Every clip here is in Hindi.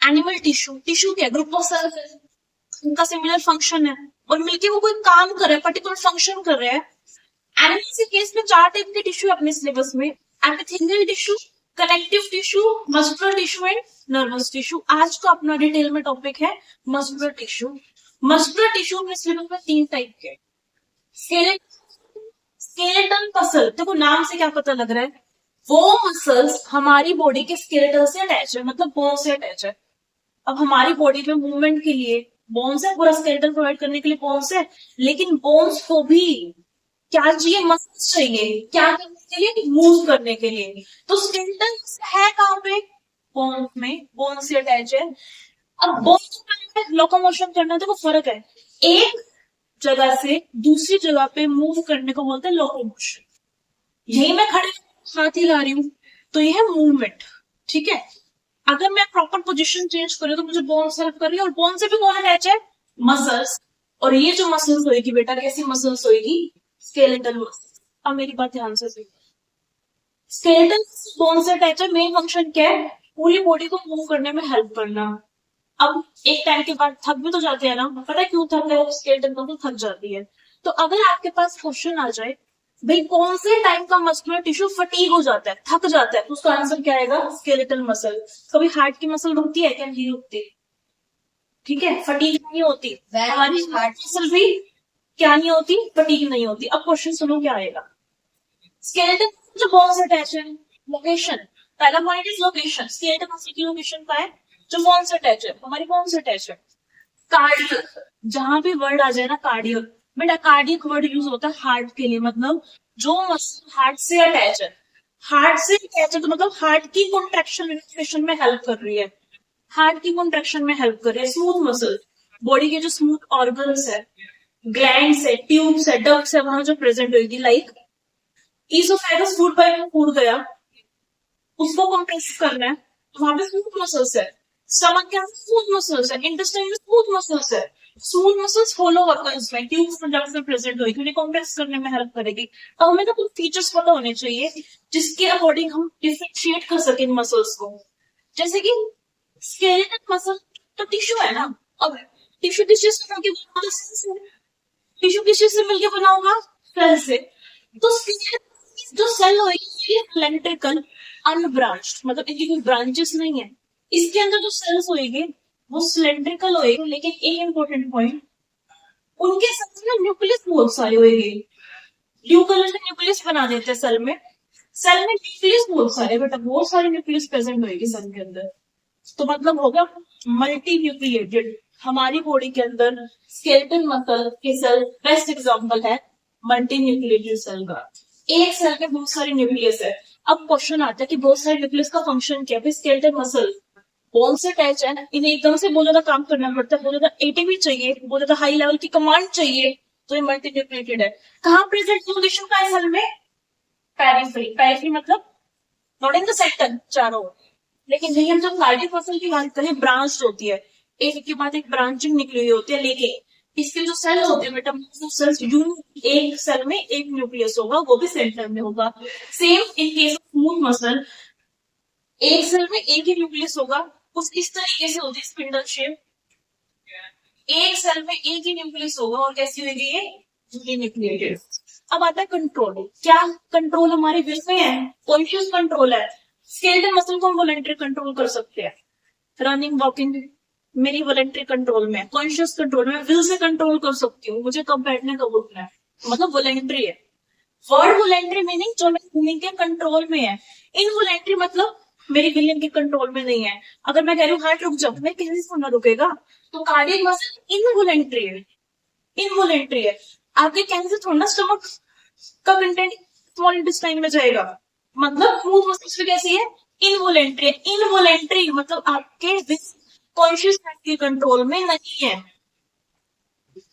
एनिमल टिश्यू, टिश्यू क्या ग्रुप ऑफ सेल्स है, उनका सिमिलर फंक्शन है और मिलके वो कोई काम कर रहा है, पर्टिकुलर फंक्शन कर रहा है। एनिमल्स के केस में 4 टाइप के टिश्यू अपने सिलेबस में, epithelial tissue, connective tissue, muscular tissue and nervous tissue. आज का अपना डिटेल में टॉपिक है मस्कुलर टिश्यू। मस्कुलर टिश्यू अपने सिलेबस में 3 टाइप के, स्केलेटल मसल, देखो नाम से क्या पता लग रहा है, वो मसल्स हमारी बॉडी के स्केलेटल से अटैच है, मतलब बोन से अटैच है। अब हमारी बॉडी में मूवमेंट के लिए बोन्स है, पूरा स्केलेटल प्रोवाइड करने के लिए बोन्स है, लेकिन बोन्स को भी क्या चाहिए, मसल्स चाहिए, क्या करने के लिए, मूव करने के लिए। तो स्केलेटल है कहाँ पे, बोन में, बोन से अटैच है। अब बोन लोकोमोशन करना, देखो फर्क है, एक जगह से दूसरी जगह पे मूव करने को बोलते हैं लोकोमोशन। यही मैं खड़े हाथ हिला रही हूँ तो ये है मूवमेंट, ठीक है। अगर मैं प्रॉपर पोजीशन चेंज करूँ तो मुझे बोन से हेल्प कर रही है, और बोन से भी कौन अटैच है, मसल्स। और ये जो मसल्स होएगी बेटा, कैसी मसल्स होएगी, स्केलेटल मसल्स। अब मेरी बात ध्यान से सुनिए, स्केलेटल बोन से अटैच है, मेन फंक्शन क्या है, पूरी बॉडी को मूव करने में हेल्प करना। अब एक टाइम के बाद थक भी तो जाते हैं ना, पता है क्यों थक है, स्केलेटल मसल थक जाती है। तो अगर आपके पास क्वेश्चन आ जाए भाई कौन से टाइप का मस्कुलर टिश्यू फटीग हो जाता है, थक जाता है, तो उसका आंसर क्या आएगा, स्केलेटल मसल। कभी हार्ट की मसल रुकती है क्या, नहीं रुकती, ठीक है, फटीग नहीं होती। हमारी हार्ट मसल भी क्या नहीं होती, फटीग नहीं होती। अब क्वेश्चन सुनो क्या आएगा, स्केलेटल जो बोन से अटैच है, लोकेशन, पहला point is location, skeletal muscle की लोकेशन का है, जो बोन से अटैच है, हमारी बोन से अटैच है। कार्डियक, जहां भी वर्ड आ जाए ना कार्डियक, बेटा कार्डियक वर्ड यूज होता है हार्ट के लिए, मतलब जो मसल हार्ट से अटैच है, हार्ट से अटैच है तो मतलब हार्ट की कॉन्ट्रैक्शन रिलैक्सेशन में हेल्प कर रही है, हार्ट की कॉन्ट्रैक्शन में हेल्प कर रही है। स्मूथ मसल, बॉडी के जो स्मूथ ऑर्गन्स है, ग्लैंड्स है, ट्यूब्स है, डक्ट्स है, वहां जो प्रेजेंट होगी, लाइक ईसोफेगस फूड पाइप में फूड गया, उसको कंप्रेस करना है, तो वहां पे स्मूथ मसल्स है। स्टमक के अंदर स्मूथ मसल्स है, इंटेस्टाइन में स्मूथ मसल्स है, स्मूथ मसल्स होलो ऑर्गन्स में, ट्यूब्स में, डक्ट्स में प्रेजेंट होगी, उन्हें कंप्रेस करने में हेल्प करेगी। अब हमें तो कुछ फीचर्स पता होने चाहिए जिसके अकॉर्डिंग हम डिफरेंशिएट कर सके इन मसल्स को। जैसे कि स्केलेटल मसल तो टिश्यू है ना, अब टिश्यू किस चीज से मिलकर बना होगा, टिश्यू किस चीज से मिलकर बना होगा, सेल से। तो जो सेल होगी सिलेंड्रिकल अनब्रांच्ड, मतलब इनकी कोई ब्रांचेस नहीं है, इसके अंदर जो सेल्स होएंगे वो सिलेंड्रिकल होएंगे। लेकिन एक इंपॉर्टेंट पॉइंट, उनके साथ में न्यूक्लियस बहुत सारे होएंगे, ब्लू कलर से न्यूक्लियस बना देते हैं सेल में, सेल में न्यूक्लियस बहुत सारे, बेटा बहुत सारे न्यूक्लियस प्रेजेंट होएगी सेल के अंदर, तो मतलब हो गया मल्टी न्यूक्लिएटेड। हमारी बॉडी के अंदर स्केलेटल मसल के सेल बेस्ट एग्जांपल है मल्टी न्यूक्लिएटेड सेल का, एक सेल में बहुत सारे न्यूक्लियस है। अब क्वेश्चन आता है कि बहुत सारे न्यूक्लियस का फंक्शन क्या है, स्केलेटल मसल बोन से अटैच है, इन्हें एकदम से बहुत ज्यादा काम करना पड़ता है, बहुत ज्यादा एटीवी चाहिए, बहुत ज्यादा हाई लेवल की कमांड चाहिए, तो ये मल्टी न्यूक्लिएटेड है। कहाँ प्रेजेंट लोकेशन का है सेल में, पेरिफेरी, पेरिफेरी मतलब नॉट इन द सेंटर चारों ओर। लेकिन यही हम जब कार्डियक मसल की बात करें, ब्रांच होती है, एक के बाद एक ब्रांचिंग निकली हुई होती है, लेकिन इसके जो सेल होते हैं बेटा, सेल्स एक सेल में एक न्यूक्लियस होगा, वो भी सेंटर में होगा। Same in case of smooth muscle, एक सेल में एक ही न्यूक्लियस होगा, कुछ इस तरीके से होती है स्पिंडल शेप, एक सेल में एक ही न्यूक्लियस होगा और कैसी होगी ये न्यूक्लिएटेड। अब आता है कंट्रोल, क्या कंट्रोल हमारे विल में है, कॉन्शियस कंट्रोल है। स्केलेटल मसल को हम वॉलंटरी कंट्रोल कर सकते हैं, रनिंग वॉकिंग मेरी वॉलंटरी कंट्रोल में, कॉन्शियस कंट्रोल में, विल से कंट्रोल कर सकती हूँ, मुझे कब बैठना कब उठना है, मतलब वॉलंटरी है। वर्ड वॉलंटरी मीनिंग जो मेरे के कंट्रोल में है, इनवॉलंटरी मतलब मेरी विलियन के कंट्रोल में नहीं है। अगर मैं कह रही हूँ हार्ट रुक जाओ, मैं किसी से ना रुकेगा, तो कार्डियक मसल इनवॉलंटरी है, इनवॉलंटरी है। आपके कहने से थोड़ा स्टमक का कंटेंट स्मॉल इंटेस्टाइन में जाएगा, मतलब स्मूथ मसल्स कैसी है, इनवॉलंटरी है। इनवॉलंटरी मतलब आपके कॉन्शियस के कंट्रोल में नहीं है।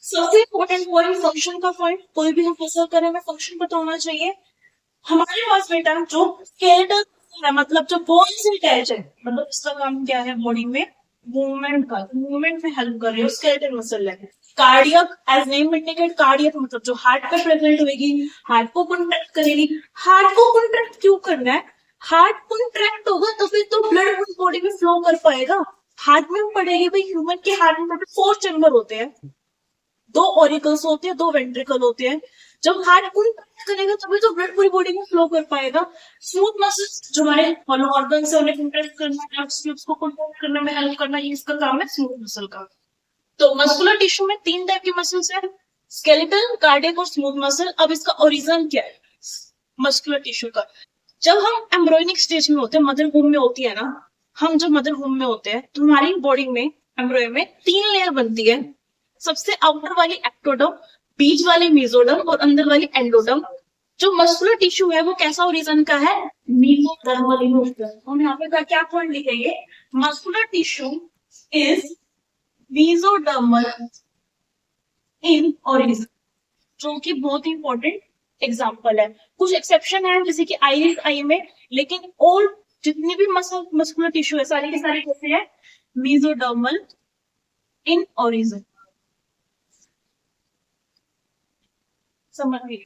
सबसे इंपॉर्टेंट पॉइंट फंक्शन का पॉइंट, कोई भी हम मसल करें हमें फंक्शन पता होना चाहिए। हमारे पास बेटा जो स्केलेटल है, मतलब जो बोन से अटैच है, मतलब इसका काम क्या है बॉडी में, मूवमेंट का, मूवमेंट में हेल्प कर रही है, स्केलेटल मसल है। Cardiac as name indicate, cardiac मतलब जो हार्ट पे प्रेजेंट होगी, हार्ट को कॉन्ट्रैक्ट करेगी। हार्ट को कॉन्ट्रैक्ट क्यों करना है, हार्ट कॉन्ट्रैक्ट होगा तो फिर तो ब्लड बॉडी में फ्लो कर पाएगा, हार्ट में भी पढ़ेगी भाई, ह्यूमन के हार्ट में टोटल 4 चैम्बर होते हैं, 2 ऑरिकल्स होते हैं, 2 वेंट्रिकल होते हैं। जब हार्ट कंट्रैक्ट करेगा तभी तो ब्लड पूरी बॉडी में फ्लो कर पाएगा। स्मूथ मसल्स जो हमारे हॉलो ऑर्गन्स है उन्हें कंट्रैक्ट करना, नर्व्स ट्यूब्स को कंट्रैक्ट करने में हेल्प करना, ये इसका काम है स्मूथ मसल का। तो मस्कुलर टिश्यू में 3 टाइप की मसल्स है, स्केलेटल, कार्डियक और स्मूथ मसल। अब इसका ओरिजिन क्या है मस्कुलर टिश्यू का? जब हम एम्ब्रॉयनिक स्टेज में होते हैं, मदर वूम में होती है ना, हम जब मदर वूम में होते हैं तो हमारी बॉडी में एम्ब्रॉय में 3 लेयर बनती है। सबसे आउटर वाली एक्टोडर्म, बीच वाली मेसोडर्म और अंदर वाली एंडोडर्म। जो मस्कुलर टिश्यू है वो कैसा ओरिजिन का है? Mesodermal in origin. हम यहाँ पे क्या पॉइंट लिखेंगे? Muscular tissue is mesodermal in origin, जो कि बहुत ही इंपॉर्टेंट एग्जाम्पल है। कुछ एक्सेप्शन है जैसे कि आइरिस आई में, लेकिन और जितनी भी मस्कुलर टिश्यू है सारी की सारी कैसे है? Mesodermal in origin. समझ गए?